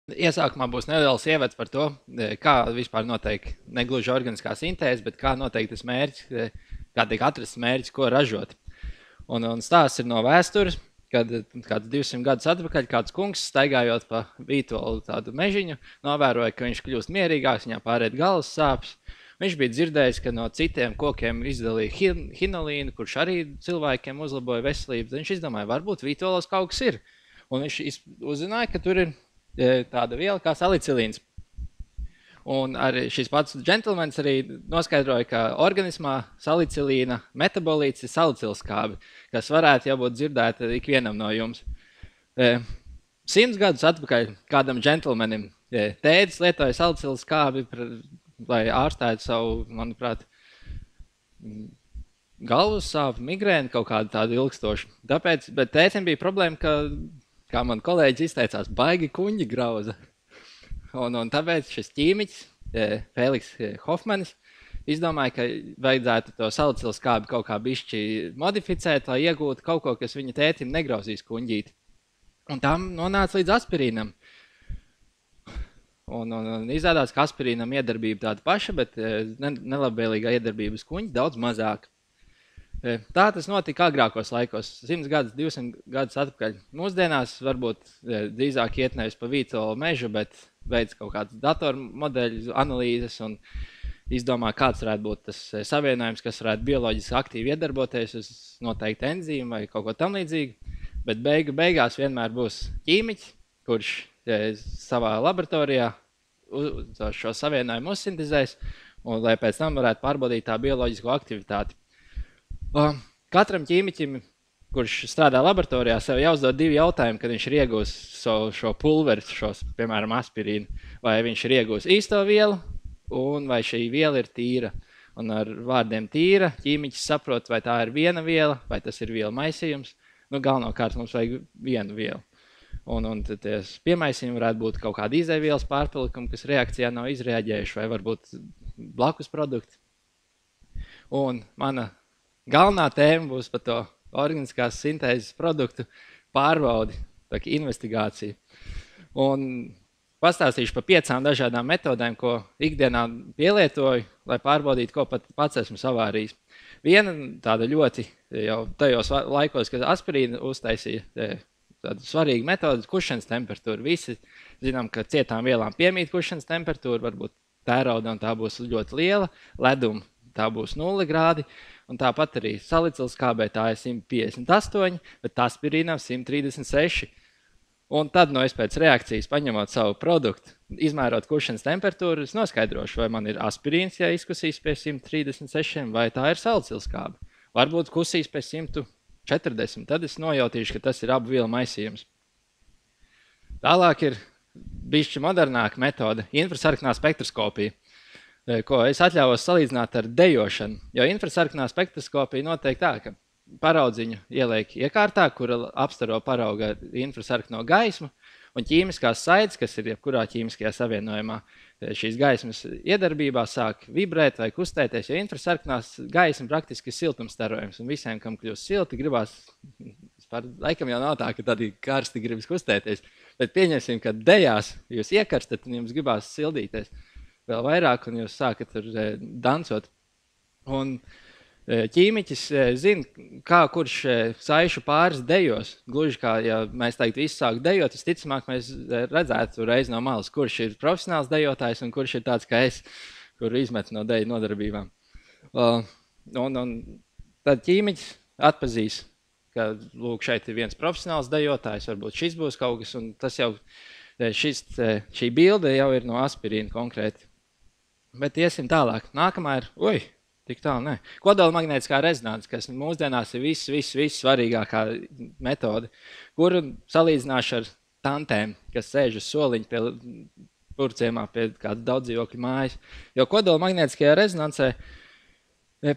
Iesākumā būs neliels ievads par to, kā vispār notiek negluži organiskā sintēze, bet kā notiek tas mērķis, kā tiek atrasts mērķis, ko ražot. Un stāsts ir no vēstures, kad kāds 200 gadus atpakaļ kāds kungs, staigājot pa Vītolu tādu mežiņu, novēroja, ka viņš kļūst mierīgāks, viņam pāriet galvas sāpes. Viņš bija dzirdējis, ka no citiem kokiem izdalīja hinolīnu, kurš arī cilvēkiem uzlaboja veselību. Tad viņš izdomāja, varbūt Vītolos kaut kas ir. Un viņš uzzināja, ka tur ir tāda viela kā salicilīns. Un arī šis pats džentlmenis arī noskaidroja, ka organismā salicilīna metabolīts ir salicilskābi, kas varētu jau būt dzirdēta ikvienam no jums. 100 gadus atpakaļ kādam džentlmenim tētis lietoja salicilskābi, lai ārstētu savu, manuprāt, galvas sāpju, migrēnu, kaut kādu tādu ilgstošu. Tāpēc, bet tētim bija problēma, ka, kā man kolēģis izteicās, baigi kuņģi grauza. Un tāpēc šis ķīmiķis, Fēliks Hofmanis, izdomāja, ka vajadzētu to salicilskābi kaut kā bišķi modificēt, lai iegūtu kaut ko, kas viņa tētim negrauzīs kuņģīt. Un tam nonāca līdz aspirīnam. Un izrādās, ka aspirīnam iedarbība tāda paša, bet nelabvēlīgā iedarbības kuņģi daudz mazāk. Tā tas notika agrākos laikos, 100 gadus, 200 gadus atpakaļ. Mūsdienās varbūt drīzāk iet nevis pa Vītolu mežu, bet veids kaut kādas datormodeļu analīzes un izdomā, kāds varētu būt tas savienojums, kas varētu bioloģiski aktīvi iedarboties uz noteikti enzīmu vai kaut ko tam līdzīgi. Bet beigās vienmēr būs ķīmiķis, kurš savā laboratorijā šo savienojumu uzsintezēs, un lai pēc tam varētu pārbaudīt tā bioloģisko aktivitāti. Katram ķīmiķim, kurš strādā laboratorijā, sev jāuzdod 2 jautājumi, kad viņš ir iegūs šo pulveri, piemēram, aspirīnu. Vai viņš ir iegūs īsto vielu, un vai šī viela ir tīra. Un ar vārdiem tīra ķīmiķis saprot, vai tā ir viena viela, vai tas ir viela maisījums. Galvenokārt mums vajag vienu vielu. Un tad piemaisījumi varētu būt kaut kādi izēvielas pārpalikumi, kas reakcijā nav izreaģējuši, vai varbūt blakus produkti. Un mana galvenā tēma būs par to organiskās sintēzes produktu pārbaudi, tā kā investigācija. Un pastāstīšu par 5 dažādām metodēm, ko ikdienā pielietoju, lai pārbaudītu, ko pats esmu savārījis. Viena tāda ļoti jau tajos laikos, kad aspirīnu uztaisīja, tāda svarīga metode, kušanas temperatūra. Visi zinām, ka cietām vielām piemīt kušanas temperatūra, varbūt tēraudam tā būs ļoti liela, ledum tā būs 0 grādi, un tāpat arī salicilskābē tā ir 158, bet aspirīnam 136. Un tad, es pēc reakcijas paņemot savu produktu, izmērot kušanas temperatūru, es noskaidrošu, vai man ir aspirīns, ja izkusīs pie 136, vai tā ir salicilskābe. Varbūt kusīs pie 140, tad es nojautīšu, ka tas ir abu vielu maisījums. Tālāk ir bišķi modernāka metode – infrasarkanā spektroskopija, ko es atļāvos salīdzināt ar dejošanu. Jo infrasarkanā spektroskopija notiek tā, ka paraudziņu ieliek iekārtā, kura apstaro parauga infrasarkano gaismu, un ķīmiskās saites, kas ir jebkurā ķīmiskajā savienojumā, šīs gaismas iedarbībā sāk vibrēt vai kustēties, jo infrasarkanās gaisma praktiski ir siltumstarojums, un visiem, kam kļūst silti, gribās, laikam jau nav tā, ka tad karsti gribas kustēties, bet pieņemsim, ka dejās jūs iekarstat, un jums gribās sildīties vēl vairāk, un jūs sākat tur dancot. Un ķīmiķis zina, kā kurš saišu pāris dejos. Gluži kā, ja mēs teikt visi sāk dejot, visticamāk mēs redzētu reiz no malas, kurš ir profesionāls dejotājs un kurš ir tāds kā es, kuru izmet no deju nodarbībām. Un tad ķīmiķis atpazīs, ka lūk, šeit ir viens profesionāls dejotājs, varbūt šis būs kaut kas, un tas jau, šī bilde jau ir no aspirīna konkrēti. Bet iesim tālāk. Nākamā ir, tik tālu, ne. Kodolmagnētiskā rezonanse, kas mūsdienās ir viss svarīgākā metode, kuru salīdzināšu ar tantēm, kas sēž uz soliņa pie purciemā, pie kādas daudzdzīvokļu mājas. Jo kodolmagnētiskajā rezonansē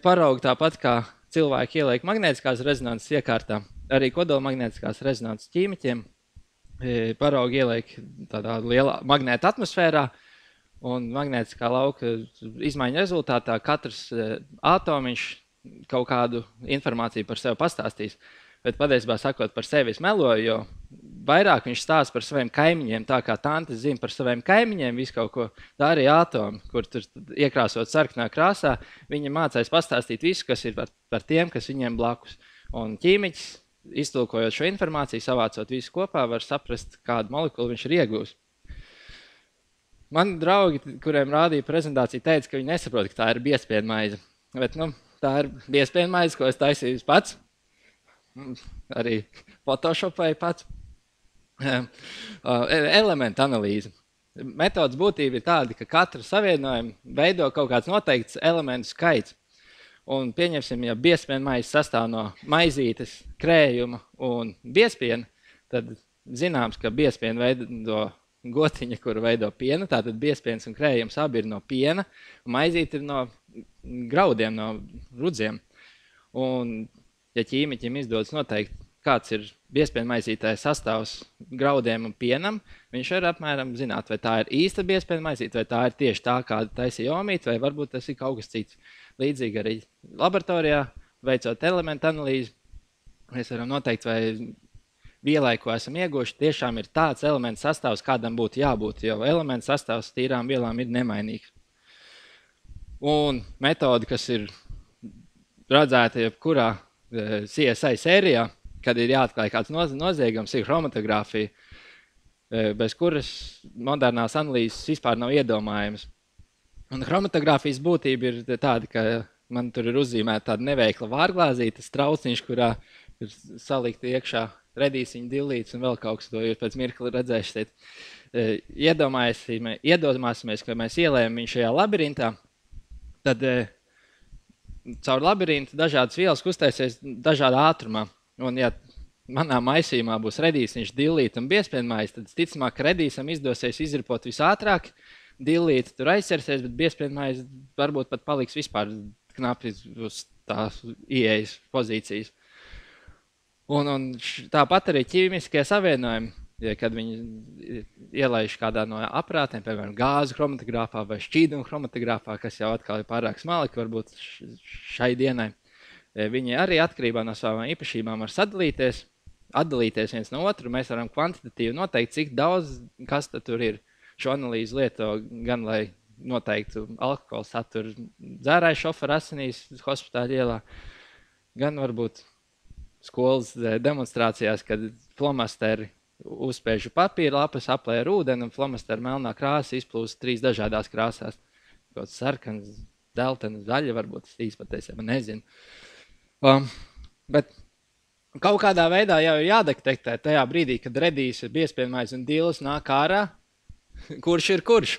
parauga tāpat kā cilvēki ieliek magnētiskās rezonanses iekārtā, arī kodolmagnētiskās rezonanses ķīmiķiem parauga ieliek tādā lielā magnēta atmosfērā, un magnētiskā lauka izmaiņu rezultātā katrs atomiņš kaut kādu informāciju par sevi pastāstīs. Bet patiesībā sakot par sevi es meloju, jo vairāk viņš stāsta par saviem kaimiņiem, tā kā tantes zina par saviem kaimiņiem, visu kaut ko. Tā arī atomi, kur tur iekrāsot sarkanā krāsā, viņa mācās pastāstīt visu, kas ir par tiem, kas viņiem blakus. Un ķīmiķis, iztulkojot šo informāciju, savācot visu kopā, var saprast, kādu molekulu viņš ir iegūs. Mani draugi, kuriem rādīja prezentāciju, teica, ka viņi nesaprot, ka tā ir biezpienmaize. Bet, tā ir biezpienmaize, ko es taisīju pats. Arī photoshopēju pats. Elementu analīze. Metodas būtība ir tāda, ka katru savienojumu veido kaut kāds noteikts elementu skaits. Un pieņemsim, ja biezpienmaize sastāv no maizītes, krējuma un biezpiena, tad zināms, ka biezpiena veido gotiņa, kuru veido piena, tātad biezpiens un krējums abi ir no piena, un maizīte ir no graudiem, no rudziem. Un, ja ķīmiķim izdodas noteikt, kāds ir biezpienmaizītājs sastāvs graudiem un pienam, viņš var apmēram zināt, vai tā ir īsta biezpienmaizīte, vai tā ir tieši tā, kāda taisīja omīte, vai varbūt tas ir kaut kas cits. Līdzīgi arī laboratorijā, veicot elementu analīzi, mēs varam noteikt, vai vielai, ko esam ieguvuši, tiešām ir tāds elementu sastāvs, kādam būtu jābūt, jo elementu sastāvs tīrām vielām ir nemainīgs. Un metode, kas ir redzēta jebkurā CSI sērijā, kad ir jāatklāj kāds noziegums, ir chromatogrāfija, bez kuras modernās analīzes vispār nav iedomājamas. Un chromatogrāfijas būtība ir tāda, ka man tur ir uzzīmēta tāda neveikla vārglāzīte, trauciņš, kurā ir salikta iekšā redīsiņa dillītes un vēl kaut kas, to jūs pēc mirkli redzēsiet. Iedomāsimies, ka mēs ielējam viņu šajā labirintā, tad caur labirintu dažādas vielas kustēsies dažādā ātrumā. Un, ja manā maisījumā būs redīsiņš, dillīte un biezpienmaize, tad ticamāk, ka redīsam izdosies izripot visātrāk, dillīte tur aizcersies, bet biezpienmaize varbūt pat paliks vispār knapi uz tās ieejas pozīcijas. Un tāpat arī ķīmiskie savienojumi, kad viņi ielaiž kādā no aprātiem, piemēram, gāzu chromatogrāfā vai šķīdumu chromatogrāfā, kas jau atkal ir pārāk smalki, varbūt šai dienai. Viņi arī atkarībā no savām īpašībām var atdalīties viens no otru. Mēs varam kvantitatīvi noteikt, cik daudz kas tur ir. Šo analīzi lieto gan, lai noteiktu alkohola saturu dzērāju šoferu asinīs hospitāļa ielā, gan varbūt skolas demonstrācijās, kad flomasteri uzspēžu papīra lapas, aplē ar ūdeni un flomasteri melnā krāsa izplūst 3 dažādās krāsās. Kaut sarkans, dzeltena, zaļa, varbūt es īsti nezinu. Bet kaut kādā veidā jau ir jādetektē tajā brīdī, kad redīs ir biezpienmaize un dīles nāk ārā, kurš ir kurš.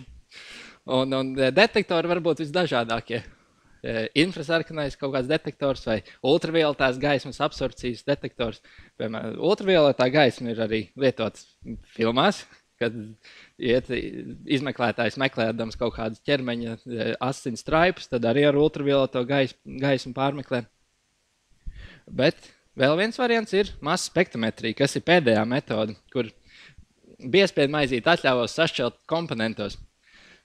Un detektori var būt visdažādākie. Infrasarkanais kaut kāds detektors vai ultravioletās gaismas absorpcijas detektors. Piemēram, ultravioletā gaisma ir arī lietots filmās, kad izmeklētājs meklēdams kaut kādas ķermeņa asins straipus, tad arī ar ultravioleto gaismu pārmeklē. Bet vēl viens variants ir masa spektrometrija, kas ir pēdējā metode, kur biezpienmaizīte atļaujos sašķelt komponentos.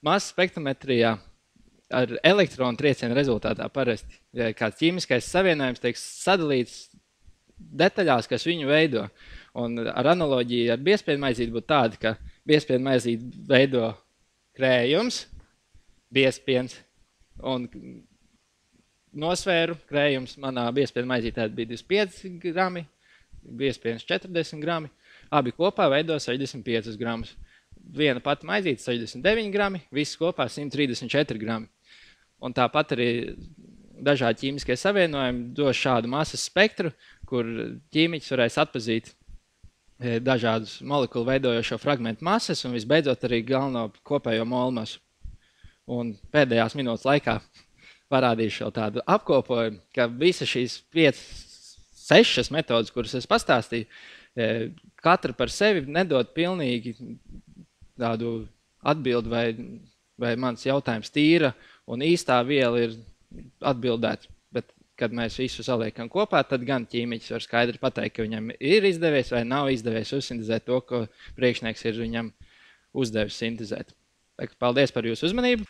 Masa spektrometrijā ar elektronu triecienu rezultātā parasti, ja kāds ķīmiskais savienojums tiek sadalīts detaļās, kas viņu veido. Un ar analoģiju ar biezpienmaizīti būtu tāda, ka biezpienmaizīti veido krējums, biezpiens un nosvēru krējums. Manā biezpienmaizītē bija 25 grami, biezpiens 40 grami. Abi kopā veido 65 gramus. Viena pati maizīte 69 grami, viss kopā 134 grami. Un tāpat arī dažādi ķīmiskie savienojumi dos šādu masas spektru, kur ķīmiķis varēs atpazīt dažādus molekulu veidojošo fragmentu masas un visbeidzot arī galveno kopējo molu masu. Un pēdējās minūtes laikā parādīšu vēl tādu apkopojumu, ka visas šīs 5-6 metodas, kuras es pastāstīju, katra par sevi nedod pilnīgi tādu atbildi, vai mans jautājums tīra un īstā viela ir atbildēts. Bet, kad mēs visu saliekam kopā, tad gan ķīmiķis var skaidri pateikt, ka viņam ir izdevies vai nav izdevies uzsintezēt to, ko priekšnieks ir viņam uzdevis sintezēt. Paldies par jūsu uzmanību!